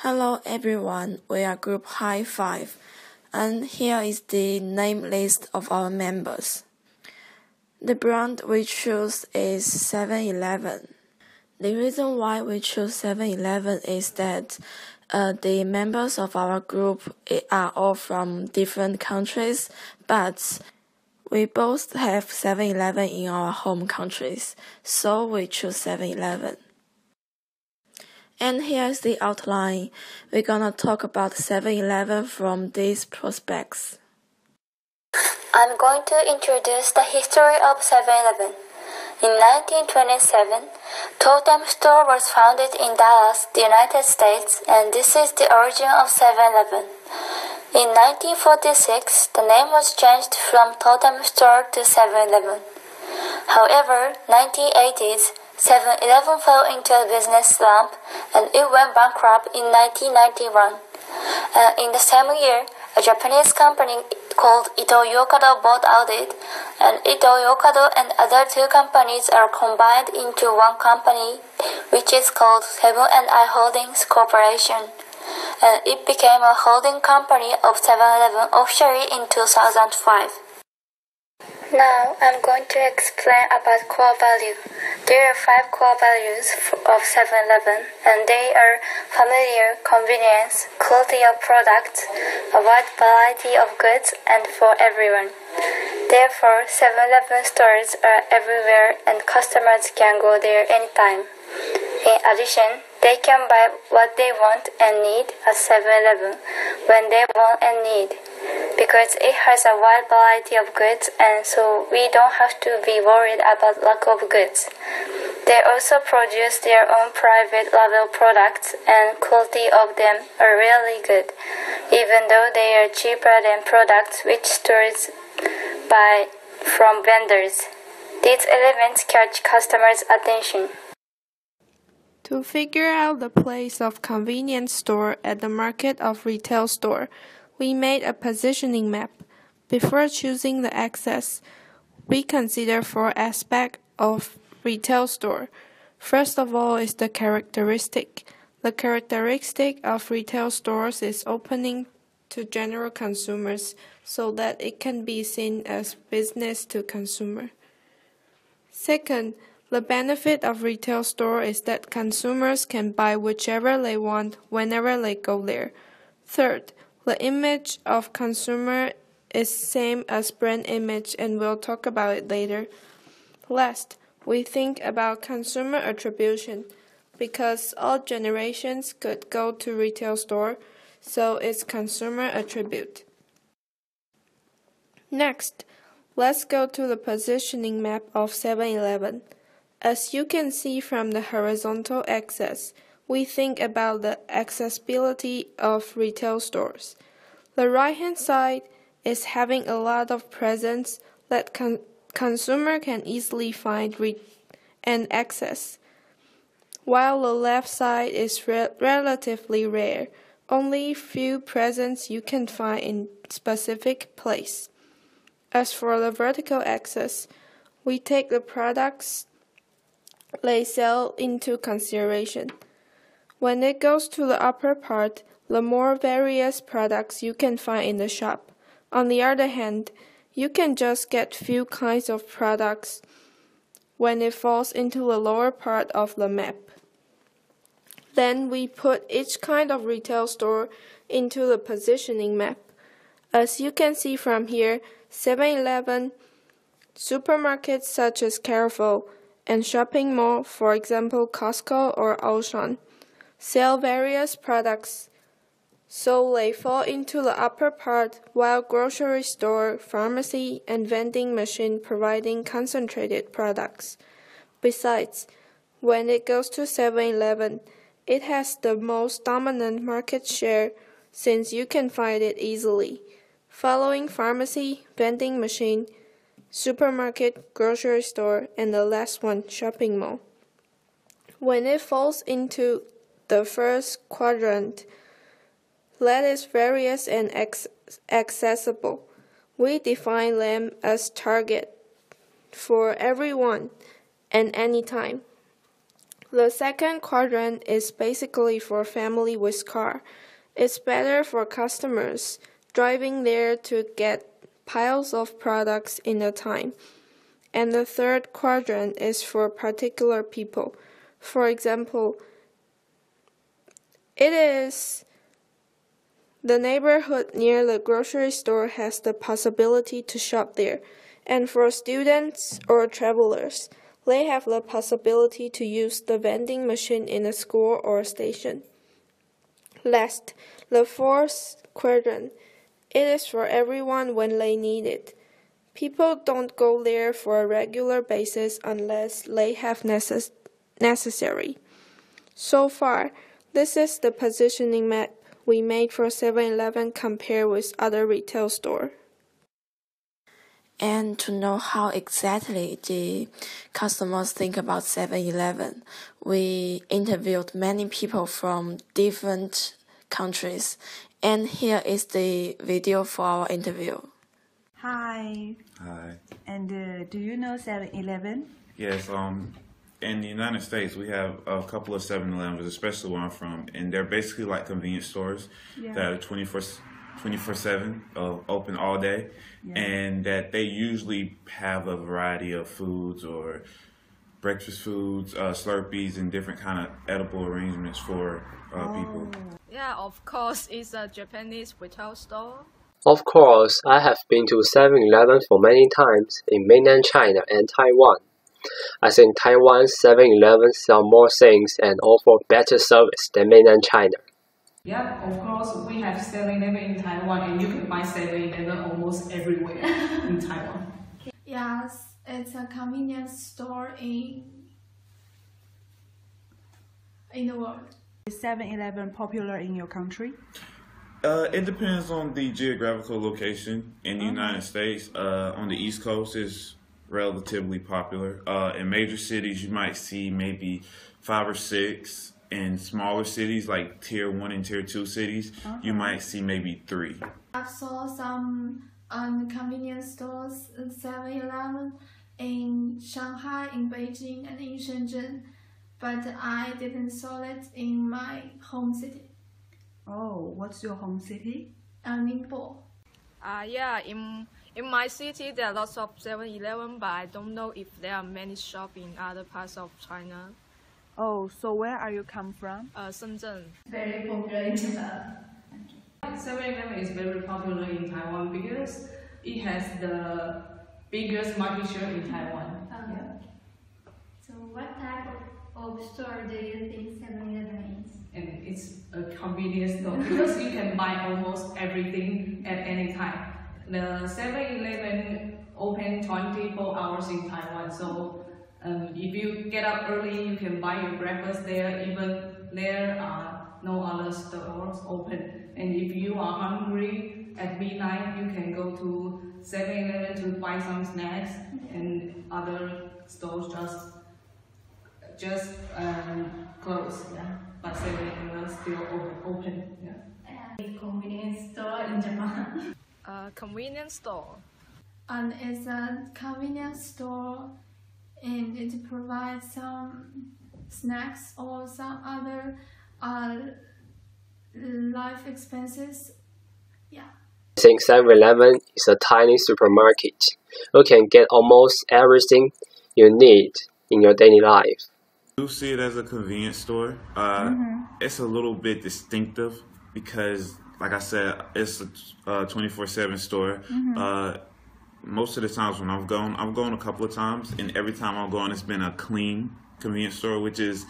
Hello everyone, we are Group High 5, and here is the name list of our members. The brand we choose is 7-Eleven. The reason why we choose 7-Eleven is that the members of our group are all from different countries, but we both have 7-Eleven in our home countries, so we choose 7-Eleven. And here's the outline. We're gonna talk about 7-Eleven from these prospects. I'm going to introduce the history of 7-Eleven. In 1927, Totem Store was founded in Dallas, the United States, and this is the origin of 7-Eleven. In 1946, the name was changed from Totem Store to 7-Eleven. However, 1980s, 7-Eleven fell into a business slump and it went bankrupt in 1991. In the same year, a Japanese company called Ito-Yokado bought out it, and Ito-Yokado and other two companies are combined into one company, which is called Seven & I Holdings Corporation. And it became a holding company of 7-Eleven offshore in 2005. Now, I'm going to explain about core value. There are 5 core values of 7-Eleven, and they are familiar, convenience, quality of products, a wide variety of goods, and for everyone. Therefore, 7-Eleven stores are everywhere and customers can go there anytime. In addition, they can buy what they want and need at 7-Eleven when they want and need, because it has a wide variety of goods, and so we don't have to be worried about lack of goods. They also produce their own private label products, and quality of them are really good, even though they are cheaper than products which stores buy from vendors. These elements catch customers' attention. To figure out the place of convenience store at the market of retail store, we made a positioning map. Before choosing the axis, we consider 4 aspects of retail store. First of all is the characteristic. The characteristic of retail stores is opening to general consumers so that it can be seen as business to consumer. Second, the benefit of retail store is that consumers can buy whichever they want whenever they go there. Third, the image of consumer is same as brand image, and we'll talk about it later. Last, we think about consumer attribution because all generations could go to retail store, so it's consumer attribute. Next, let's go to the positioning map of 7-Eleven. As you can see from the horizontal axis, we think about the accessibility of retail stores. The right-hand side is having a lot of presence that consumer can easily find and access, while the left side is relatively rare. Only few presents you can find in specific place. As for the vertical axis, we take the products they sell into consideration. When it goes to the upper part, the more various products you can find in the shop. On the other hand, you can just get few kinds of products when it falls into the lower part of the map. Then we put each kind of retail store into the positioning map. As you can see from here, 7-Eleven, supermarkets such as Carrefour, and shopping mall, for example Costco or Auchan, sell various products, so they fall into the upper part, while grocery store, pharmacy, and vending machine providing concentrated products. Besides, when it goes to 7-Eleven, it has the most dominant market share since you can find it easily, following pharmacy, vending machine, supermarket, grocery store, and the last one, shopping mall. When it falls into the first quadrant, that is various and accessible. We define them as target for everyone and anytime. The second quadrant is basically for family with car. It's better for customers driving there to get piles of products in a time. And the third quadrant is for particular people. For example, it is the neighborhood near the grocery store has the possibility to shop there. And for students or travelers, they have the possibility to use the vending machine in a school or station. Last, the fourth quadrant. It is for everyone when they need it. People don't go there for a regular basis unless they have necessary. So far, this is the positioning map we made for 7-Eleven compared with other retail stores. And to know how exactly the customers think about 7-Eleven, we interviewed many people from different countries. And here is the video for our interview. Hi. Hi. And do you know 7-Eleven? Yes, in the United States, we have a couple of 7-Elevens, especially where I'm from, and they're basically like convenience stores that are 24/7, open all day, and that they usually have a variety of foods or breakfast foods, Slurpees, and different kind of edible arrangements for people. Yeah, of course, it's a Japanese retail store. Of course, I have been to 7-Eleven for many times in mainland China and Taiwan. I think Taiwan's 7-Eleven sell more things and offer better service than mainland China. Yeah, of course, we have 7-Eleven in Taiwan, and you can find 7-Eleven almost everywhere in Taiwan. Yes, it's a convenience store in the world. Is 7-Eleven popular in your country? It depends on the geographical location. In the United States, on the East Coast is relatively popular. In major cities, you might see maybe 5 or 6. In smaller cities, like Tier 1 and Tier 2 cities, you might see maybe 3. I saw some convenience stores, 7-Eleven, in Shanghai, in Beijing, and in Shenzhen, but I didn't saw it in my home city. Oh, what's your home city? Ningbo. Yeah, in my city there are lots of 7-Eleven, but I don't know if there are many shops in other parts of China. Oh, so where are you come from? Shenzhen. Very popular in Japan. 7-Eleven is very popular in Taiwan because it has the biggest market share in Taiwan. So what type of store do you think 7-Eleven is? And it's a convenience store because you can buy almost everything at any time. The 7-Eleven open 24 hours in Taiwan, so if you get up early, you can buy your breakfast there. Even there are no other stores open. And if you are hungry at midnight, you can go to 7-Eleven to buy some snacks, and other stores just close. Yeah, but 7-Eleven still open. Yeah. Convenience store in Japan. Convenience store. And it's a convenience store, and it provides some snacks or some other life expenses. Yeah. I think 7-Eleven is a tiny supermarket. You can get almost everything you need in your daily life. I do see it as a convenience store. It's a little bit distinctive because, like I said, it's a 24/7 store. Most of the times when I've gone a couple of times, and every time I've gone, it's been a clean convenience store, which is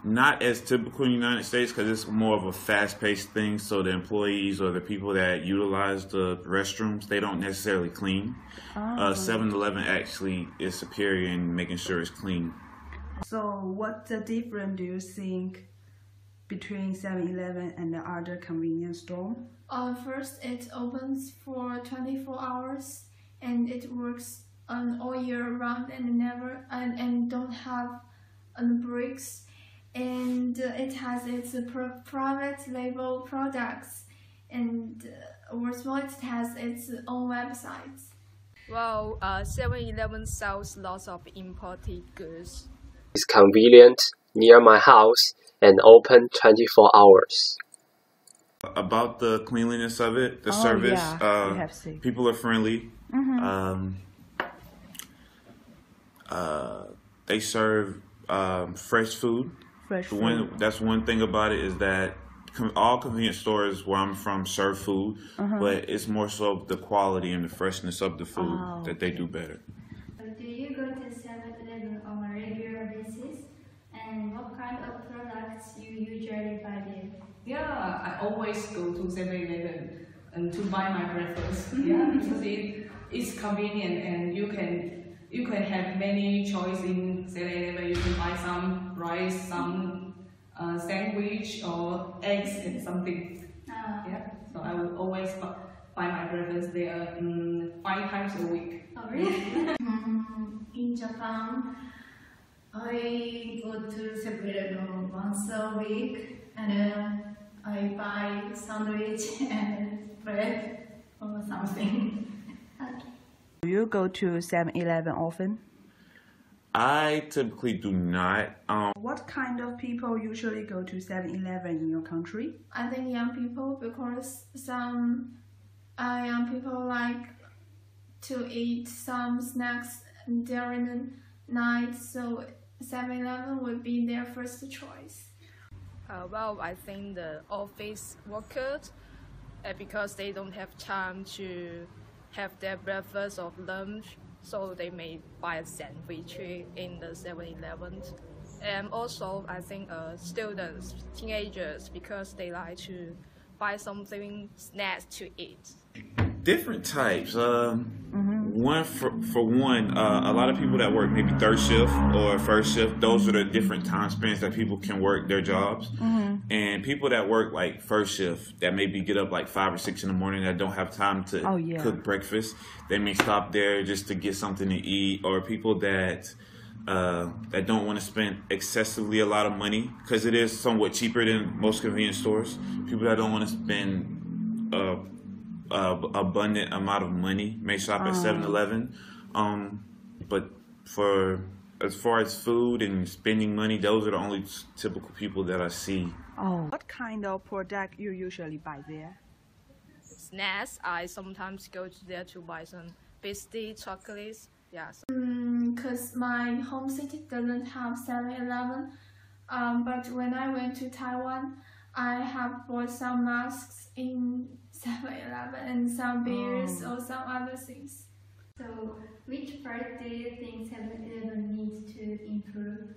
not as typical in the United States because it's more of a fast-paced thing. So the employees or the people that utilize the restrooms, they don't necessarily clean. 7-Eleven actually is superior in making sure it's clean. So what's the difference do you think between 7-Eleven and the other convenience store? First, it opens for 24 hours. And it works all year round and don't have breaks, and it has its private label products, and what's more, it has its own websites. Well, 7-Eleven sells lots of imported goods. It's convenient near my house and open 24 hours. About the cleanliness of it, the service, yeah, you have seen. people are friendly. They serve fresh food. That's one thing about it, is that all convenience stores where I'm from serve food, but it's more so the quality and the freshness of the food that they do better. Do you go to 7-Eleven on a regular basis? And what kind of products you usually buy there? Yeah, I always go to 7-Eleven to buy my breakfast. Yeah, because it's convenient and you can have many choice in 7-Eleven. You can buy some rice, some sandwich or eggs and something. Yeah, so I will always buy my breakfast there 5 times a week. Oh, really? In Japan, I go to 7-Eleven once a week, and I buy sandwich and bread or something. Okay. Do you go to 7-Eleven often? I typically do not. What kind of people usually go to 7-Eleven in your country? I think young people, because some young people like to eat some snacks during the night, so 7-Eleven would be their first choice. Well, I think the office workers, because they don't have time to have their breakfast or lunch, so they may buy a sandwich in the 7-Eleven. And also, I think students, teenagers, because they like to buy something snacks to eat. Different types. One for one, a lot of people that work maybe third shift or first shift, those are the different time spans that people can work their jobs. And people that work like first shift, that maybe get up like 5 or 6 in the morning, that don't have time to cook breakfast, they may stop there just to get something to eat. Or people that don't want to spend excessively a lot of money, because it is somewhat cheaper than most convenience stores. People that don't want to spend abundant amount of money may shop at 7-Eleven. But as far as food and spending money, those are the only typical people that I see. What kind of product you usually buy there? Snacks, I sometimes go to there to buy some biscuits, chocolates. Yeah. Because my home city doesn't have 7-Eleven, but when I went to Taiwan, I have bought some masks in 7-Eleven and some beers or some other things. So, which part do you think 7-Eleven needs to improve?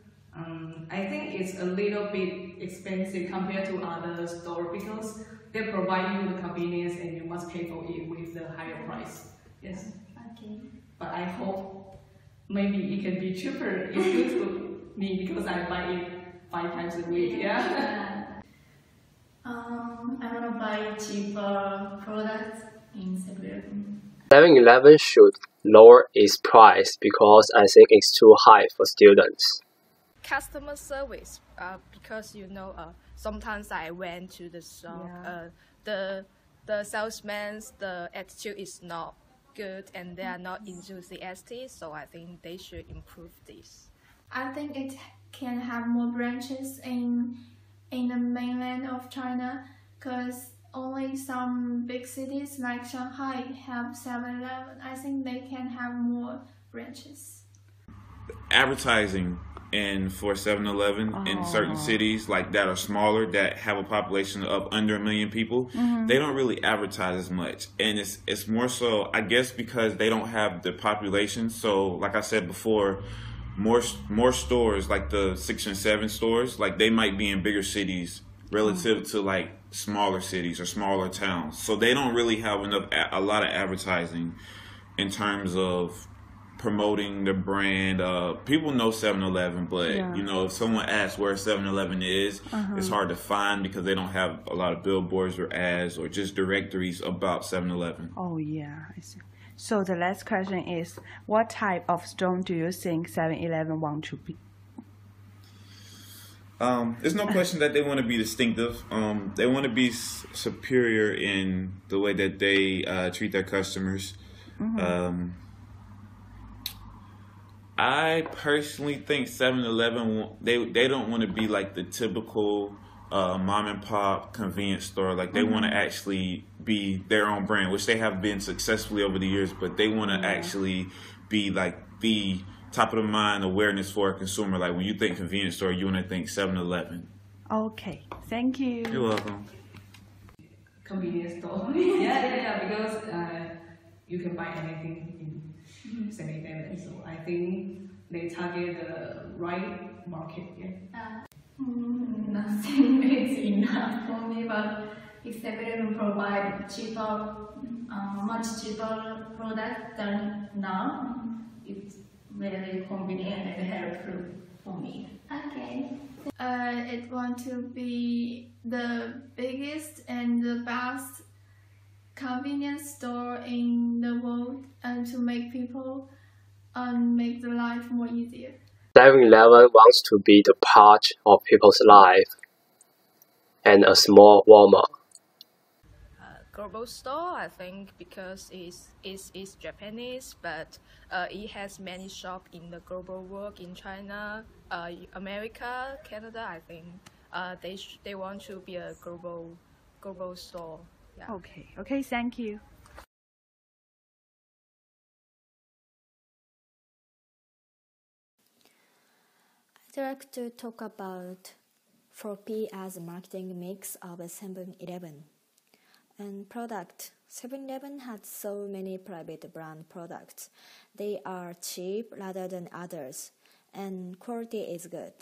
I think it's a little bit expensive compared to other stores, because they provide you the convenience and you must pay for it with the higher price. Yes. Okay. But I hope maybe it can be cheaper. It's good to me because I buy it 5 times a week. Yeah. I want to buy cheaper products in 7-Eleven. 7-Eleven should lower its price because I think it's too high for students. Customer service, because sometimes I went to the shop, the salesman's the attitude is not good and they are not enthusiastic, so I think they should improve this. I think it can have more branches in the mainland of China, because only some big cities like Shanghai have 7-Eleven. I think they can have more branches. Advertising for 7-Eleven in certain cities like that are smaller, that have a population of under 1 million people, they don't really advertise as much. And it's more so, I guess, because they don't have the population. So like I said before, more stores, like the 6 and 7 stores, like they might be in bigger cities relative to like smaller cities or smaller towns. So they don't really have a lot of advertising in terms of promoting the brand. People know 7-Eleven, but if someone asks where 7-Eleven is, it's hard to find because they don't have a lot of billboards or ads or just directories about 7-Eleven. Oh yeah, I see. So the last question is, what type of store do you think 7-Eleven want to be? There's no question that they want to be distinctive. They want to be superior in the way that they treat their customers. I personally think 7-Eleven, they don't want to be like the typical mom and pop convenience store. Like they want to actually be their own brand, which they have been successfully over the years, but they want to actually be like the top of the mind awareness for a consumer. Like when you think convenience store, you want to think 7-Eleven. Okay, thank you. You're welcome. Convenience store. Yeah, because you can buy anything in 7-Eleven. So I think they target the right market. Yeah. Nothing is enough for me, but if 7-Eleven provide cheaper, much cheaper product than now, it's very convenient and helpful for me. Okay. It want to be the biggest and the best convenience store in the world, and to make people make the life more easier. 7-Eleven wants to be the part of people's life and a small warmer. Global store, I think, because it's Japanese, but it has many shops in the global world, in China, America, Canada. I think they want to be a global store. Yeah. Okay, thank you. I'd like to talk about 4P as a marketing mix of 7-Eleven. And product. 7-Eleven has so many private brand products. They are cheap rather than others, and quality is good.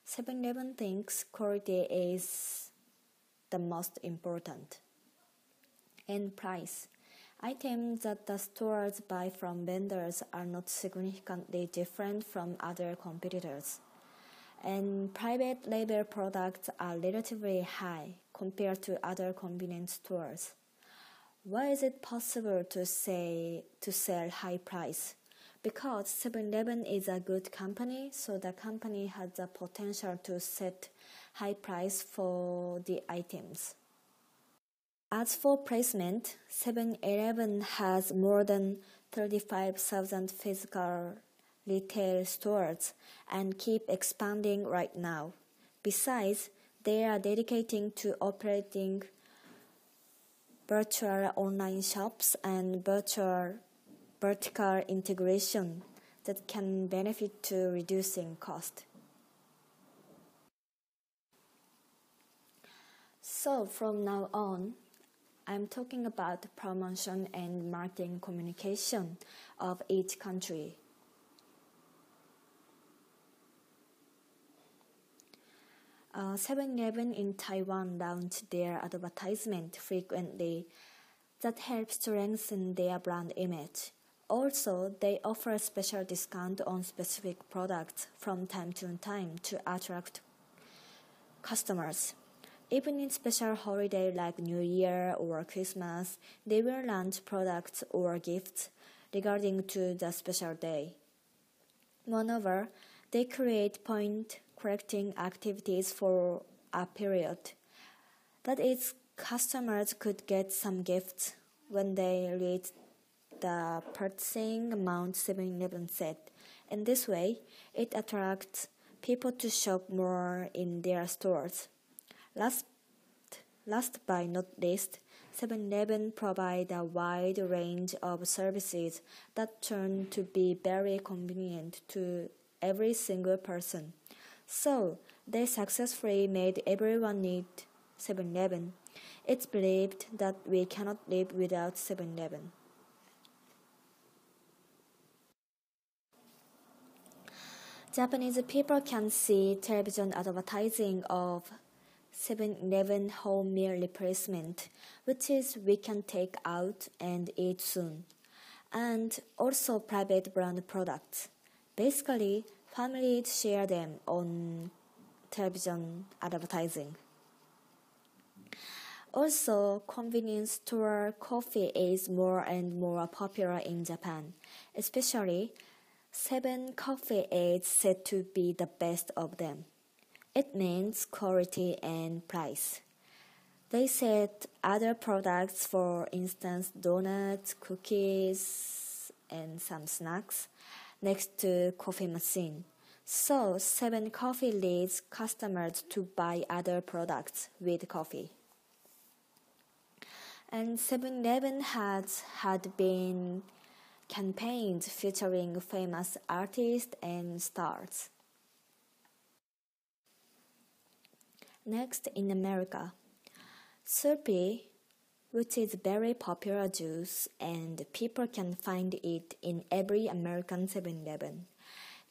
7-Eleven thinks quality is the most important. And price. Items that the stores buy from vendors are not significantly different from other competitors. And private label products are relatively high compared to other convenience stores. Why is it possible to sell high price? Because 7-Eleven is a good company, so the company has the potential to set high price for the items. As for placement, 7-Eleven has more than 35,000 physical retail stores and keep expanding right now. Besides, they are dedicating to operating virtual online shops and vertical integration that can benefit to reducing cost. So from now on, I'm talking about promotion and marketing communication of each country. 7-Eleven in Taiwan launched their advertisement frequently that helps strengthen their brand image. Also, they offer a special discount on specific products from time to time to attract customers. Even in special holidays like New Year or Christmas, they will launch products or gifts regarding to the special day. Moreover, they create point collecting activities for a period. That is, customers could get some gifts when they reach the purchasing amount 7-Eleven set. In this way, it attracts people to shop more in their stores. Last but not least, 7-Eleven provide a wide range of services that turn to be very convenient to every single person. So, they successfully made everyone need 7-Eleven. It's believed that we cannot live without 7-Eleven. Japanese people can see television advertising of 7-Eleven home meal replacement, which is we can take out and eat soon, and also private brand products. Basically, families share them on television advertising. Also, convenience store coffee is more and more popular in Japan, especially 7 Coffee is said to be the best of them. It means quality and price. They said other products, for instance donuts, cookies, and some snacks, next to coffee machine. So 7-Coffee leads customers to buy other products with coffee. And 7-Eleven had been campaigns featuring famous artists and stars. Next, in America, Slurpee, which is very popular juice and people can find it in every American 7-Eleven.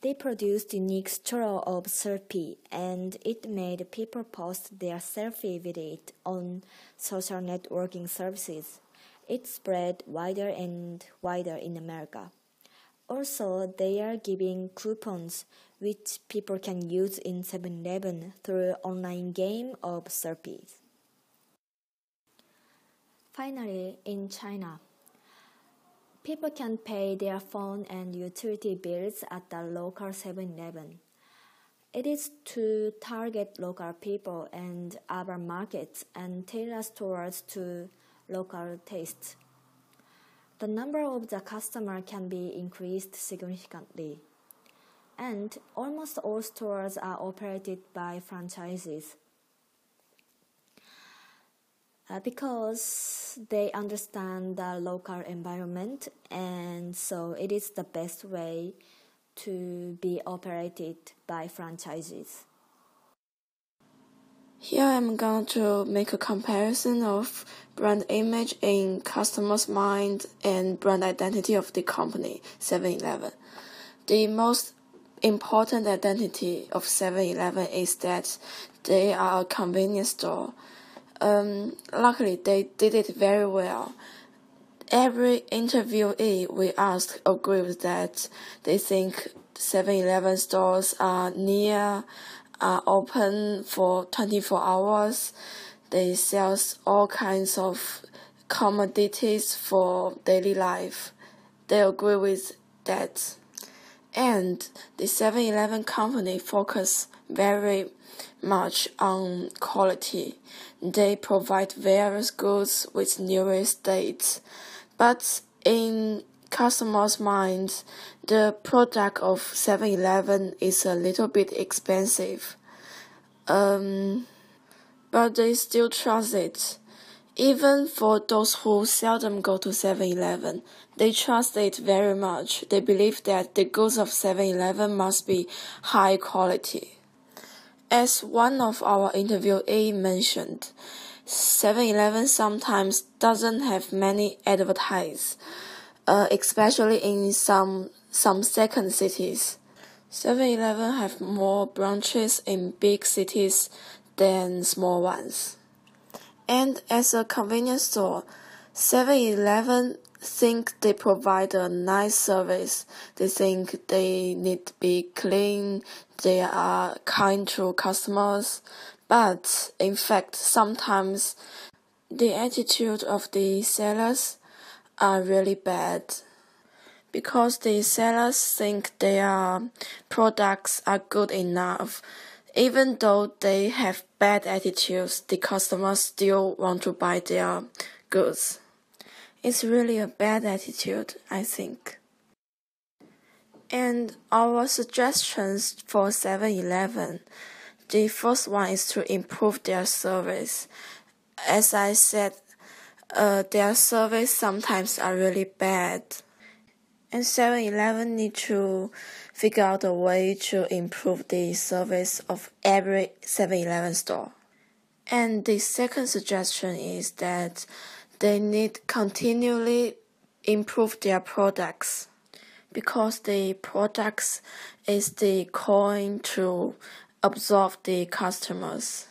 They produced unique straw of Slurpee and it made people post their selfie with it on social networking services. It spread wider and wider in America. Also, they are giving coupons which people can use in 7-Eleven through online game of Slurpees. Finally, in China, people can pay their phone and utility bills at the local 7-Eleven. It is to target local people and urban markets and tailor stores to local tastes. The number of the customer can be increased significantly. And almost all stores are operated by franchises. Because they understand the local environment, and so it is the best way to be operated by franchises. Here I'm going to make a comparison of brand image in customers' mind and brand identity of the company, 7-Eleven. The most important identity of 7-Eleven is that they are a convenience store. Luckily, they did it very well. Every interviewee we asked agrees that they think 7-Eleven stores are open for 24 hours. They sell all kinds of commodities for daily life. They agree with that. And the 7-Eleven company focus very much on quality. They provide various goods with numerous dates. But in customers' minds, the product of 7-Eleven is a little bit expensive. But they still trust it. Even for those who seldom go to 7-Eleven, they trust it very much. They believe that the goods of 7-Eleven must be high quality. As one of our interviewees mentioned, 7-Eleven sometimes doesn't have many advertisements, especially in some second cities. 7-Eleven have more branches in big cities than small ones. And as a convenience store, 7-Eleven think they provide a nice service. They think they need to be clean. They are kind to customers. But in fact, sometimes the attitude of the sellers are really bad. Because the sellers think their products are good enough. Even though they have bad attitudes, the customers still want to buy their goods. It's really a bad attitude, I think. And our suggestions for 7-Eleven, the first one is to improve their service. As I said, their service sometimes are really bad. And 7-Eleven need to figure out a way to improve the service of every 7-Eleven store. And the second suggestion is that they need continually improve their products, because the products is the coin to absorb the customers.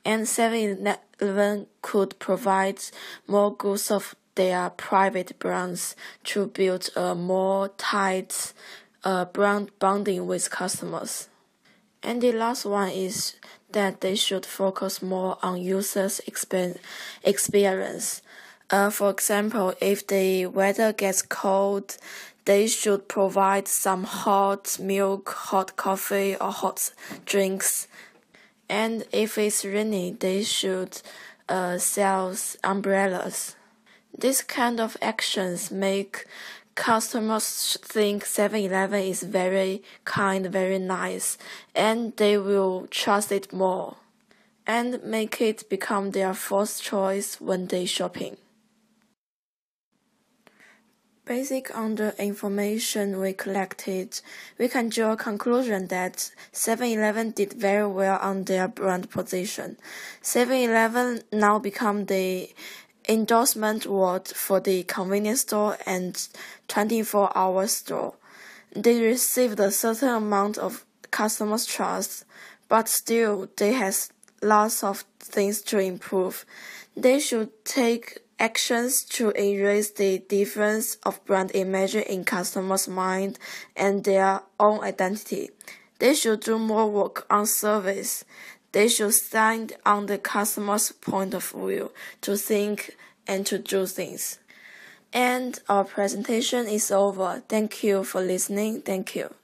And 7-Eleven could provide more goods of their private brands to build a more tight brand bonding with customers. And the last one is that they should focus more on users' experience. For example, if the weather gets cold, they should provide some hot milk, hot coffee, or hot drinks. And if it's rainy, they should sell umbrellas. This kind of actions make customers think 7-Eleven is very kind, very nice, and they will trust it more and make it become their first choice when they shopping. Based on the information we collected, we can draw a conclusion that 7-Eleven did very well on their brand position. 7-Eleven now become the endorsement word for the convenience store and 24-hour store. They received a certain amount of customers' trust, but still they has lots of things to improve. They should take actions to erase the difference of brand image in customers' mind and their own identity. They should do more work on service. They should stand on the customer's point of view to think and to do things. And our presentation is over. Thank you for listening. Thank you.